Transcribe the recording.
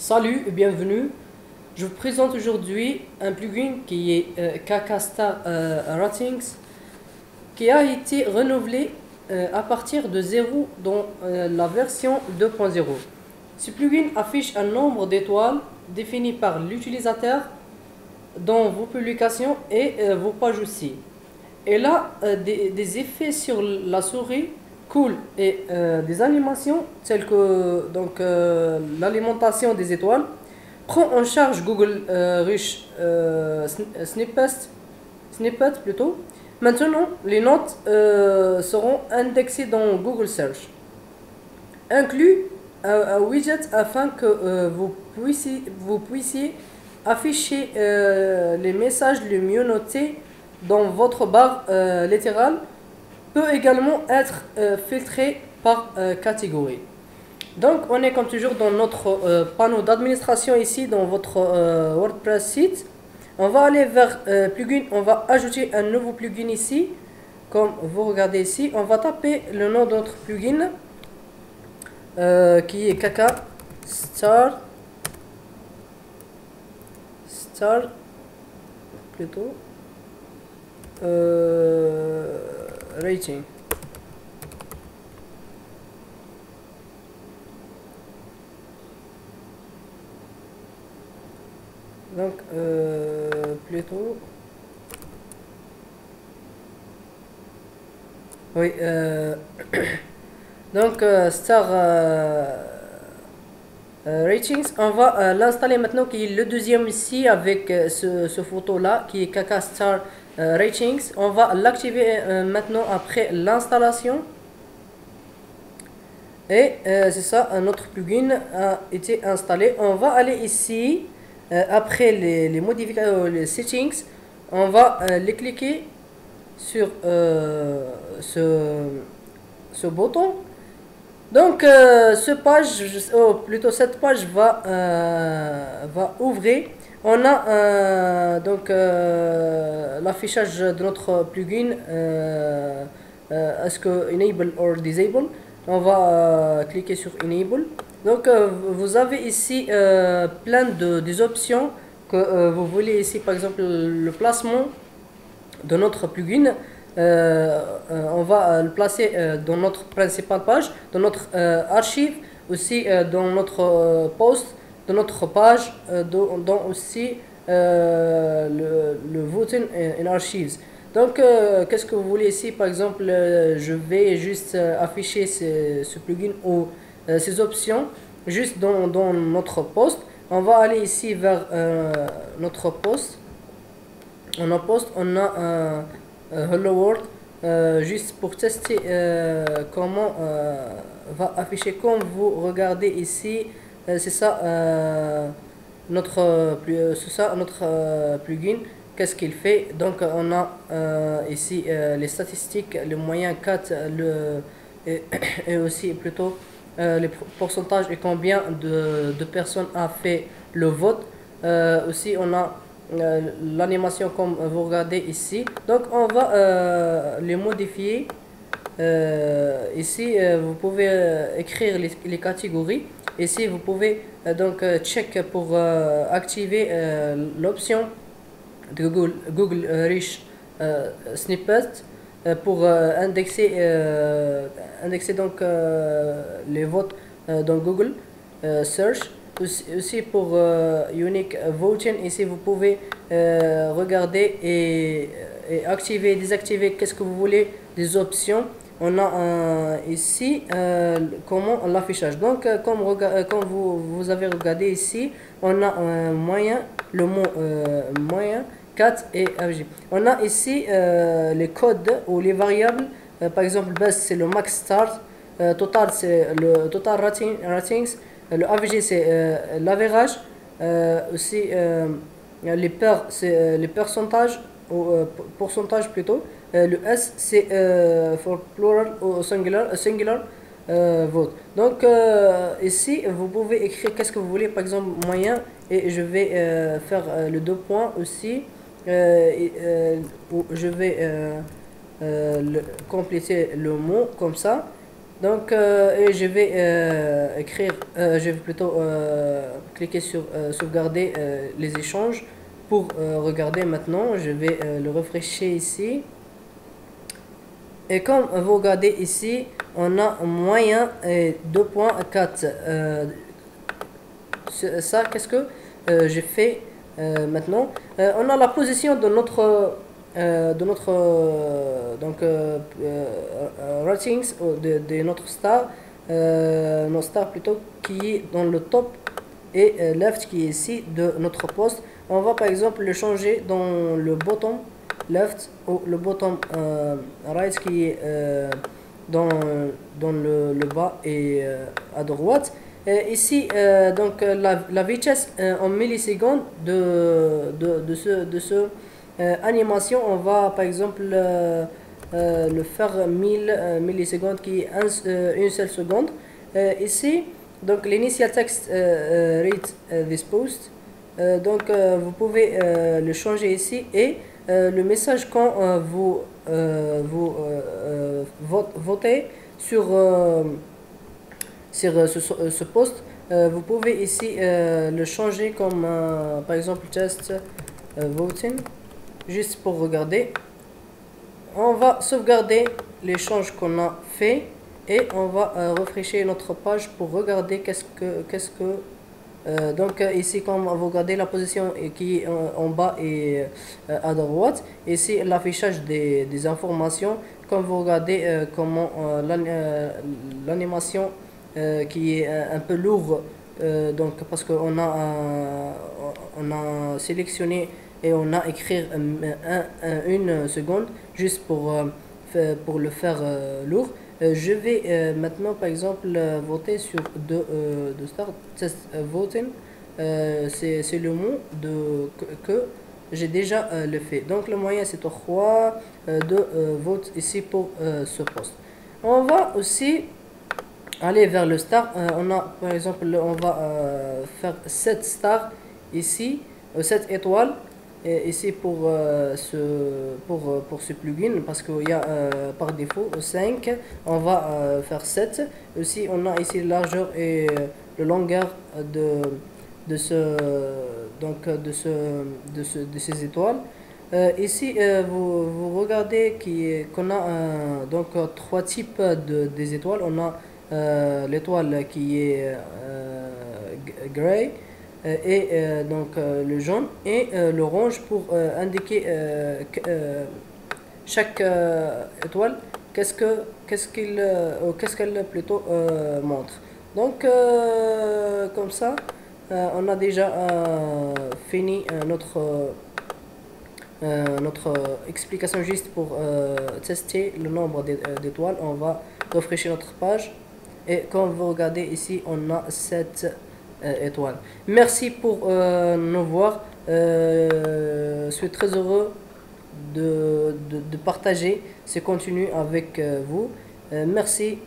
Salut et bienvenue. Je vous présente aujourd'hui un plugin qui est KakaStar Ratings qui a été renouvelé à partir de 0 dans la version 2.0. Ce plugin affiche un nombre d'étoiles défini par l'utilisateur dans vos publications et vos pages aussi. Elle a des effets sur la souris cool et des animations telles que l'alimentation des étoiles prend en charge Google Rich Snippet plutôt. Maintenant, les notes seront indexées dans Google Search. Inclut un widget afin que vous puissiez afficher les messages les mieux notés dans votre barre latérale. Peut également être filtré par catégorie. Donc on est comme toujours dans notre panneau d'administration ici dans votre WordPress site. On va aller vers plugin, on va ajouter un nouveau plugin ici. Comme vous regardez ici, on va taper le nom de notre plugin qui est KakaStar plutôt rating. Donc plutôt oui donc Star Ratings, on va l'installer maintenant qui est le deuxième ici avec ce photo là qui est KakaStar Ratings. On va l'activer maintenant après l'installation. Et c'est ça, notre plugin a été installé. On va aller ici, après les modifications, les settings, on va les cliquer sur ce bouton. Donc cette page va ouvrir. On a l'affichage de notre plugin. Est-ce que enable or disable? On va cliquer sur enable. Donc vous avez ici plein des options que vous voulez ici, par exemple le placement de notre plugin. On va le placer dans notre principale page, dans notre archive, aussi dans notre post, dans notre page, dans aussi le voting in archives. Donc qu'est-ce que vous voulez ici, par exemple je vais juste afficher ce plugin ou ces options juste dans notre post. On va aller ici vers notre post. On a Hello World, juste pour tester comment va afficher. Comme vous regardez ici, c'est ça notre plugin. Qu'est-ce qu'il fait? Donc on a ici les statistiques, les moyens 4 et aussi plutôt les pourcentages et combien de personnes a fait le vote. Aussi on a l'animation comme vous regardez ici. Donc on va les modifier. Ici vous pouvez écrire les catégories. Ici vous pouvez check pour activer l'option de Google Rich Snippet pour indexer donc les votes dans Google Search. Aussi pour Unique Voting, ici vous pouvez regarder et activer, désactiver, qu'est-ce que vous voulez, des options. On a ici comment l'affichage. Donc comme vous avez regardé ici, on a un moyen, le mot moyen 4 et FG. On a ici les codes ou les variables. Par exemple, best c'est le max start, total c'est le total ratings. Le AVG c'est l'average, aussi les paires c'est les pourcentages ou pourcentage plutôt. Le S c'est for plural ou singular vote. Donc ici vous pouvez écrire qu'est-ce que vous voulez, par exemple moyen, et je vais faire le 2 points aussi, où je vais compléter le mot comme ça. Donc, et je vais écrire, je vais plutôt cliquer sur sauvegarder les échanges pour regarder maintenant. Je vais le rafraîchir ici. Et comme vous regardez ici, on a moyen 2.4. Ça, qu'est-ce que j'ai fait maintenant? On a la position de notre ratings de notre star, notre star plutôt, qui est dans le top, et left qui est ici de notre poste. On va par exemple le changer dans le bottom left ou le bottom right qui est dans le bas et à droite. Ici, donc la vitesse en millisecondes de ce animation, on va par exemple le faire 1000 millisecondes qui est une seule seconde. Ici, donc l'initial text read this post. Donc vous pouvez le changer ici, et le message quand vous votez sur ce poste, vous pouvez ici le changer comme par exemple just voting, juste pour regarder. On va sauvegarder l'échange qu'on a fait et on va rafraîchir notre page pour regarder qu'est-ce que donc ici, comme vous regardez la position qui est en bas et à droite, ici l'affichage des informations. Comme vous regardez comment l'animation qui est un peu lourde, donc parce qu'on a sélectionné et on a écrit une seconde juste pour le faire lourd. Je vais maintenant par exemple voter sur de start test voting. C'est le mot que j'ai déjà le fait. Donc le moyen c'est 3 de vote ici pour ce poste. On va aussi aller vers le star. On a par exemple, on va faire 7 stars ici, 7 étoiles ici pour ce plugin, parce qu'il y a par défaut 5. On va faire 7. Aussi on a ici la largeur et le longueur de ces étoiles. Ici vous regardez qu'on a donc trois types des étoiles. On a l'étoile qui est gray, et donc le jaune et l'orange pour indiquer chaque étoile qu'est-ce qu'elle plutôt montre. Donc comme ça on a déjà fini notre explication juste pour tester le nombre d'étoiles. On va rafraîchir notre page et comme vous regardez ici, on a 7 étoiles. Merci pour nous voir. Je suis très heureux de partager ce contenu avec vous. Merci.